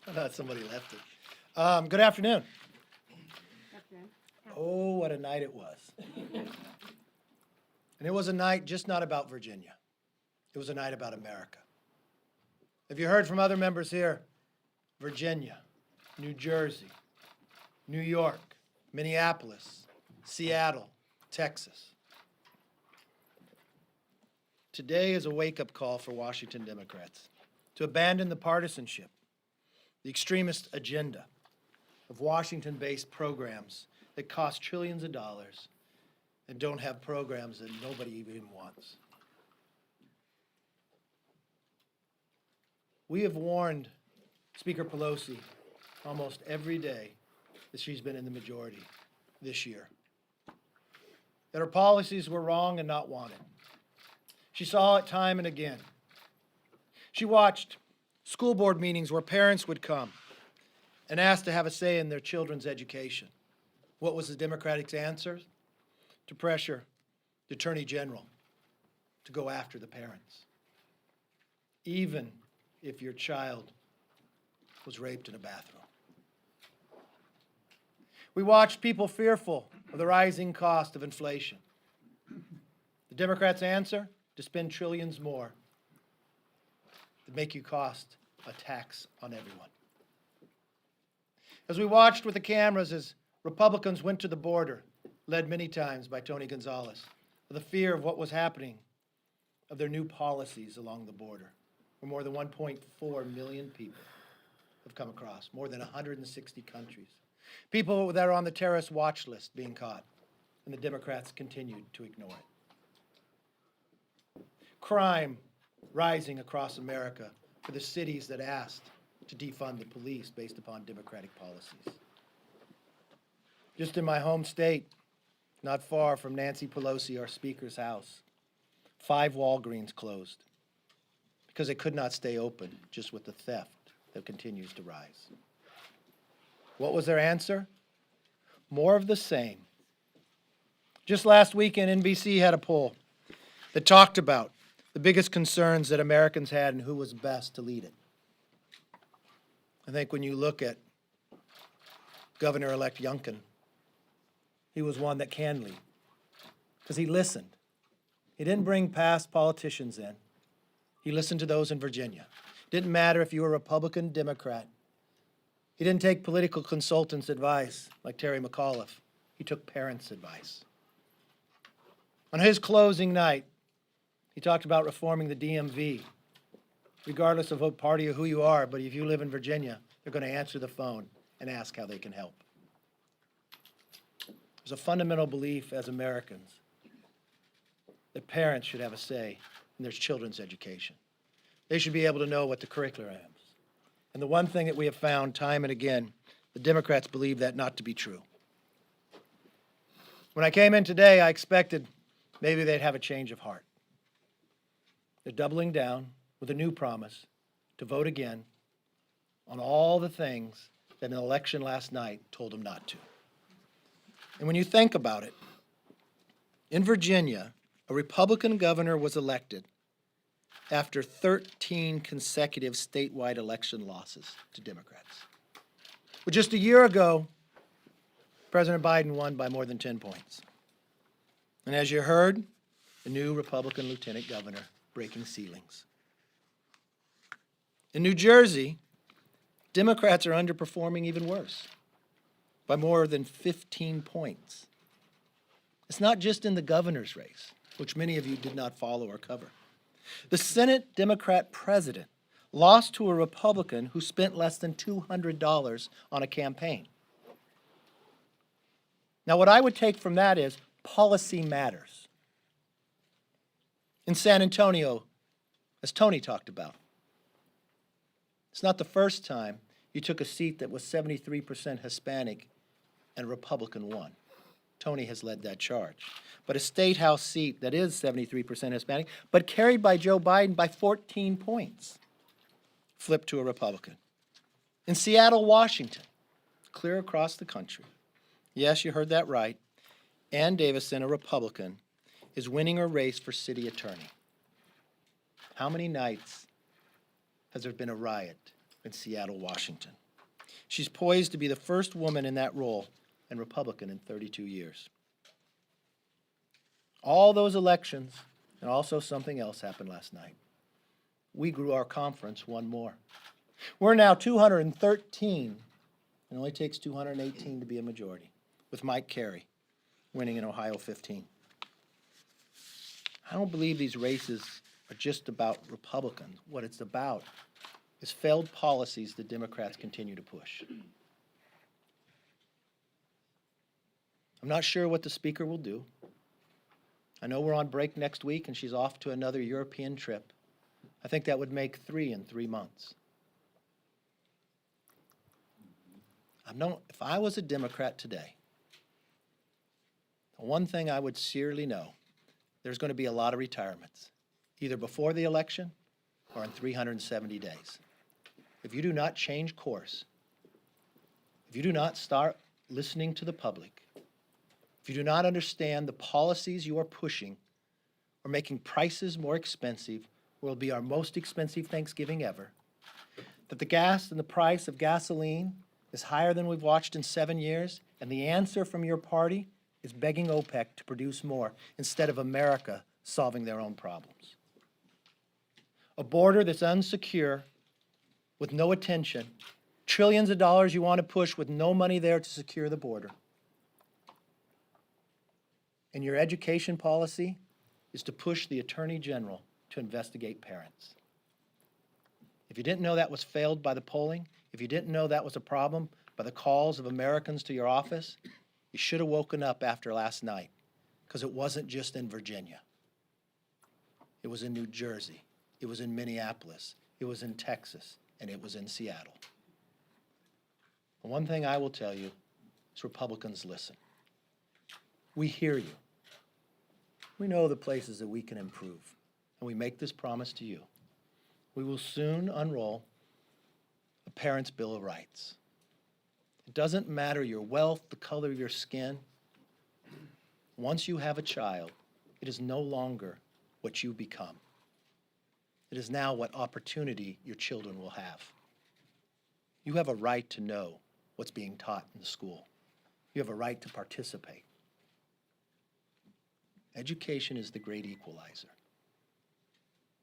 I thought somebody left it. Good afternoon. Oh, what a night it was. And it was a night just not about Virginia. It was a night about America. Have you heard from other members here? Virginia, New Jersey, New York, Minneapolis, Seattle, Texas. Today is a wake-up call for Washington Democrats to abandon the partisanship, the extremist agenda of Washington-based programs that cost trillions of dollars and don't have programs that nobody even wants. We have warned Speaker Pelosi almost every day that she's been in the majority this year, that her policies were wrong and not wanted. She saw it time and again. She watched school board meetings where parents would come and ask to have a say in their children's education. What was the Democratic answer? To pressure the Attorney General to go after the parents, even if your child was raped in a bathroom. We watched people fearful of the rising cost of inflation. The Democrats' answer? To spend trillions more to make you cost a tax on everyone. As we watched with the cameras as Republicans went to the border, led many times by Tony Gonzalez, with the fear of what was happening, of their new policies along the border, where more than 1.4 million people have come across, more than 160 countries. People that are on the terrorist watch list being caught, and the Democrats continued to ignore it. Crime rising across America for the cities that asked to defund the police based upon Democratic policies. Just in my home state, not far from Nancy Pelosi, our Speaker's house, 5 Walgreens closed because they could not stay open just with the theft that continues to rise. What was their answer? More of the same. Just last weekend, NBC had a poll that talked about the biggest concerns that Americans had and who was best to lead it. I think when you look at Governor-elect Youngkin, he was one that can lead because he listened. He didn't bring past politicians in. He listened to those in Virginia. Didn't matter if you were Republican, Democrat. He didn't take political consultants' advice like Terry McAuliffe. He took parents' advice. On his closing night, he talked about reforming the DMV, regardless of what party or who you are, but if you live in Virginia, they're going to answer the phone and ask how they can help. There's a fundamental belief as Americans that parents should have a say in their children's education. They should be able to know what the curriculum is. And the one thing that we have found time and again, the Democrats believe that not to be true. When I came in today, I expected maybe they'd have a change of heart. They're doubling down with a new promise to vote again on all the things that an election last night told them not to. And when you think about it, in Virginia, a Republican governor was elected after 13 consecutive statewide election losses to Democrats. Well, just a year ago, President Biden won by more than 10 points. And as you heard, the new Republican lieutenant governor breaking ceilings. In New Jersey, Democrats are underperforming even worse, by more than 15 points. It's not just in the governor's race, which many of you did not follow or cover. The Senate Democrat president lost to a Republican who spent less than $200 on a campaign. Now, what I would take from that is policy matters. In San Antonio, as Tony talked about, it's not the first time you took a seat that was 73% Hispanic and a Republican won. Tony has led that charge. But a state house seat that is 73% Hispanic, but carried by Joe Biden by 14 points, flipped to a Republican. In Seattle, Washington, clear across the country, yes, you heard that right, Ann Davison, a Republican, is winning a race for city attorney. How many nights has there been a riot in Seattle, Washington. She's poised to be the first woman in that role and Republican in 32 years. All those elections, and also something else happened last night. We grew our conference one more. We're now 213. It only takes 218 to be a majority, with Mike Carey winning in Ohio 15. I don't believe these races are just about Republicans. What it's about is failed policies the Democrats continue to push. I'm not sure what the speaker will do. I know we're on break next week and she's off to another European trip. I think that would make 3 in 3 months. If I was a Democrat today, the one thing I would sincerely know, there's going to be a lot of retirements, either before the election or in 370 days. If you do not change course, if you do not start listening to the public, if you do not understand the policies you are pushing or making prices more expensive, will be our most expensive Thanksgiving ever, that the gas and the price of gasoline is higher than we've watched in 7 years, and the answer from your party is begging OPEC to produce more instead of America solving their own problems. A border that's unsecure, with no attention, trillions of dollars you want to push with no money there to secure the border. And your education policy is to push the Attorney General to investigate parents. If you didn't know that was failed by the polling, if you didn't know that was a problem by the calls of Americans to your office, you should have woken up after last night, because it wasn't just in Virginia. It was in New Jersey, it was in Minneapolis, it was in Texas, and it was in Seattle. The one thing I will tell you is Republicans, listen. We hear you. We know the places that we can improve, and we make this promise to you. We will soon unroll a Parents' Bill of Rights. It doesn't matter your wealth, the color of your skin. Once you have a child, it is no longer what you become. It is now what opportunity your children will have. You have a right to know what's being taught in the school. You have a right to participate. Education is the great equalizer.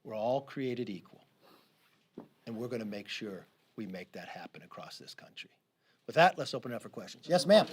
We're all created equal, and we're going to make sure we make that happen across this country. With that, let's open it up for questions. Yes, ma'am.